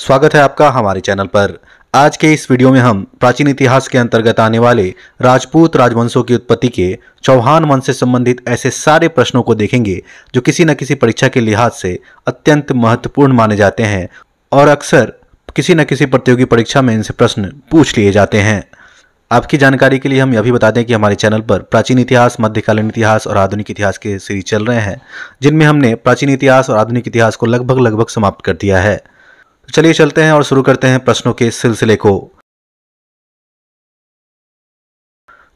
स्वागत है आपका हमारे चैनल पर। आज के इस वीडियो में हम प्राचीन इतिहास के अंतर्गत आने वाले राजपूत राजवंशों की उत्पत्ति के चौहान वंश से संबंधित ऐसे सारे प्रश्नों को देखेंगे जो किसी न किसी परीक्षा के लिहाज से अत्यंत महत्वपूर्ण माने जाते हैं और अक्सर किसी न किसी प्रतियोगी परीक्षा में इनसे प्रश्न पूछ लिए जाते हैं। आपकी जानकारी के लिए हम यह भी बता दें कि हमारे चैनल पर प्राचीन इतिहास, मध्यकालीन इतिहास और आधुनिक इतिहास के सीरीज चल रहे हैं, जिनमें हमने प्राचीन इतिहास और आधुनिक इतिहास को लगभग समाप्त कर दिया है। तो चलिए चलते हैं और शुरू करते हैं प्रश्नों के सिलसिले को।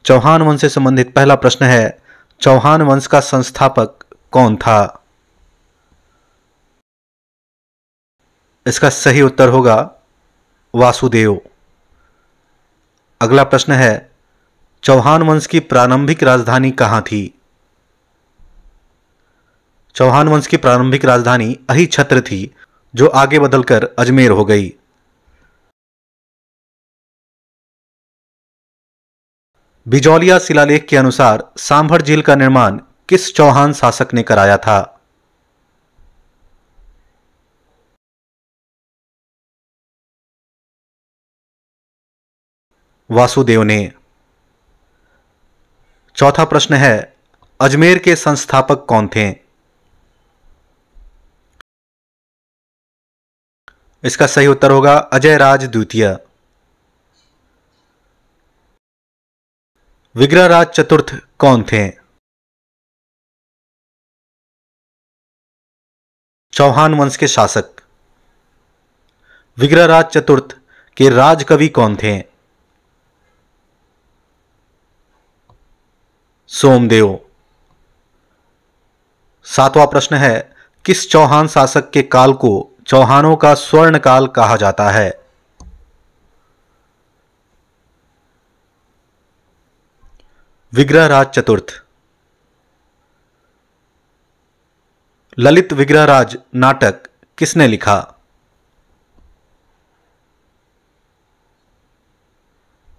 चौहान वंश से संबंधित पहला प्रश्न है, चौहान वंश का संस्थापक कौन था? इसका सही उत्तर होगा वासुदेव। अगला प्रश्न है, चौहान वंश की प्रारंभिक राजधानी कहां थी? चौहान वंश की प्रारंभिक राजधानी अहिछत्र थी, जो आगे बदलकर अजमेर हो गई। बिजौलिया शिलालेख के अनुसार सांभर झील का निर्माण किस चौहान शासक ने कराया था? वासुदेव ने। चौथा प्रश्न है, अजमेर के संस्थापक कौन थे? इसका सही उत्तर होगा अजयराज द्वितीय। विग्रहराज चतुर्थ कौन थे? चौहान वंश के शासक। विग्रहराज चतुर्थ के राजकवि कौन थे? सोमदेव। सातवां प्रश्न है, किस चौहान शासक के काल को चौहानों का स्वर्ण काल कहा जाता है? विग्रहराज चतुर्थ। ललित विग्रहराज नाटक किसने लिखा?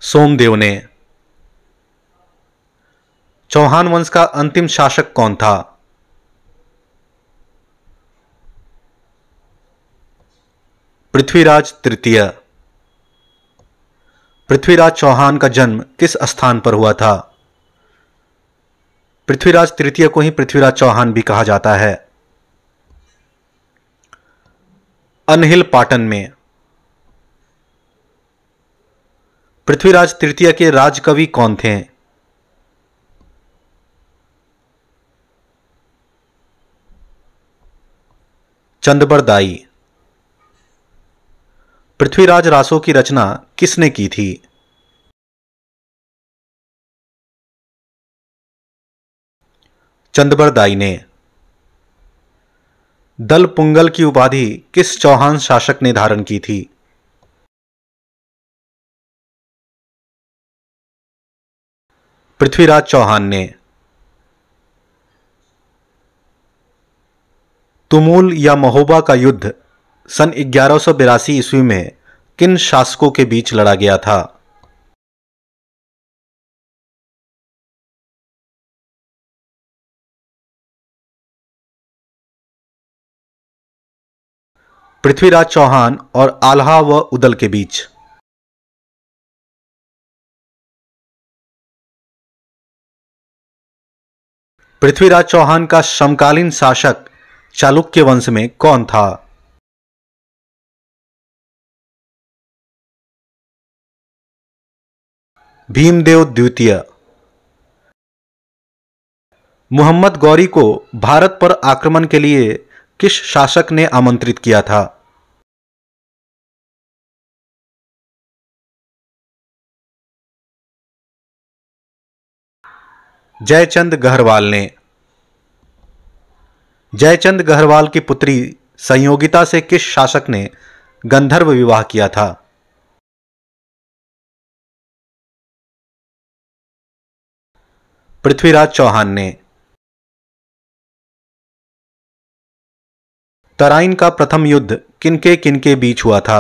सोमदेव ने। चौहान वंश का अंतिम शासक कौन था? पृथ्वीराज तृतीय। पृथ्वीराज चौहान का जन्म किस स्थान पर हुआ था? पृथ्वीराज तृतीय को ही पृथ्वीराज चौहान भी कहा जाता है। अनहिल पाटन में। पृथ्वीराज तृतीय के राजकवि कौन थे? चंदबरदाई। पृथ्वीराज रासों की रचना किसने की थी? चंदबरदाई ने। दल पुंगल की उपाधि किस चौहान शासक ने धारण की थी? पृथ्वीराज चौहान ने। तुमुल या महोबा का युद्ध सन 1182 ईस्वी में किन शासकों के बीच लड़ा गया था? पृथ्वीराज चौहान और आल्हा व उदल के बीच। पृथ्वीराज चौहान का समकालीन शासक चालुक्य वंश में कौन था? भीमदेव द्वितीय। मुहम्मद गौरी को भारत पर आक्रमण के लिए किस शासक ने आमंत्रित किया था? जयचंद गहरवाल ने। जयचंद गहरवाल की पुत्री संयोगिता से किस शासक ने गंधर्व विवाह किया था? पृथ्वीराज चौहान ने। तराइन का प्रथम युद्ध किनके बीच हुआ था?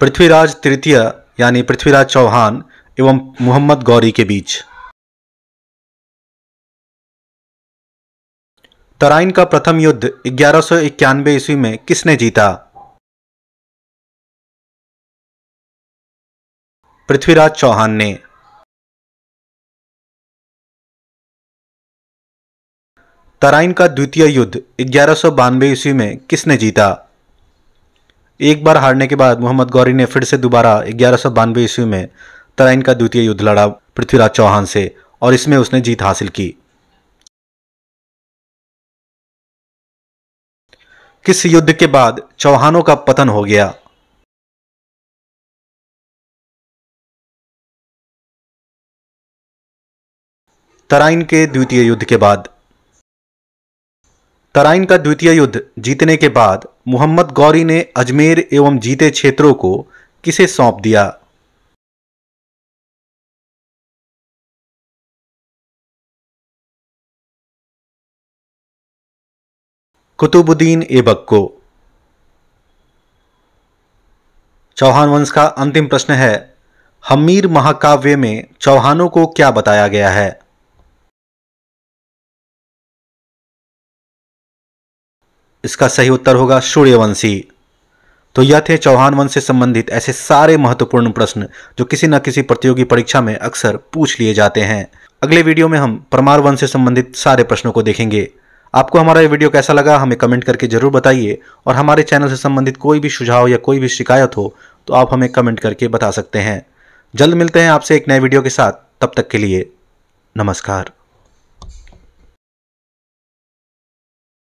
पृथ्वीराज तृतीय यानी पृथ्वीराज चौहान एवं मुहम्मद गौरी के बीच। तराइन का प्रथम युद्ध 1191 ईस्वी में किसने जीता? पृथ्वीराज चौहान ने। तराइन का द्वितीय युद्ध 1192 ईस्वी में किसने जीता? एक बार हारने के बाद मोहम्मद गौरी ने फिर से दोबारा 1192 ईस्वी में तराइन का द्वितीय युद्ध लड़ा पृथ्वीराज चौहान से और इसमें उसने जीत हासिल की। किस युद्ध के बाद चौहानों का पतन हो गया? तराइन के द्वितीय युद्ध के बाद। तराइन का द्वितीय युद्ध जीतने के बाद मोहम्मद गौरी ने अजमेर एवं जीते क्षेत्रों को किसे सौंप दिया? कुतुबुद्दीन ऐबक को। चौहान वंश का अंतिम प्रश्न है, हम्मीर महाकाव्य में चौहानों को क्या बताया गया है? इसका सही उत्तर होगा सूर्यवंशी। तो यह थे चौहान वंश से संबंधित ऐसे सारे महत्वपूर्ण प्रश्न जो किसी न किसी प्रतियोगी परीक्षा में अक्सर पूछ लिए जाते हैं। अगले वीडियो में हम परमार वंश से संबंधित सारे प्रश्नों को देखेंगे। आपको हमारा ये वीडियो कैसा लगा हमें कमेंट करके जरूर बताइए और हमारे चैनल से संबंधित कोई भी सुझाव या कोई भी शिकायत हो तो आप हमें कमेंट करके बता सकते हैं। जल्द मिलते हैं आपसे एक नए वीडियो के साथ, तब तक के लिए नमस्कार।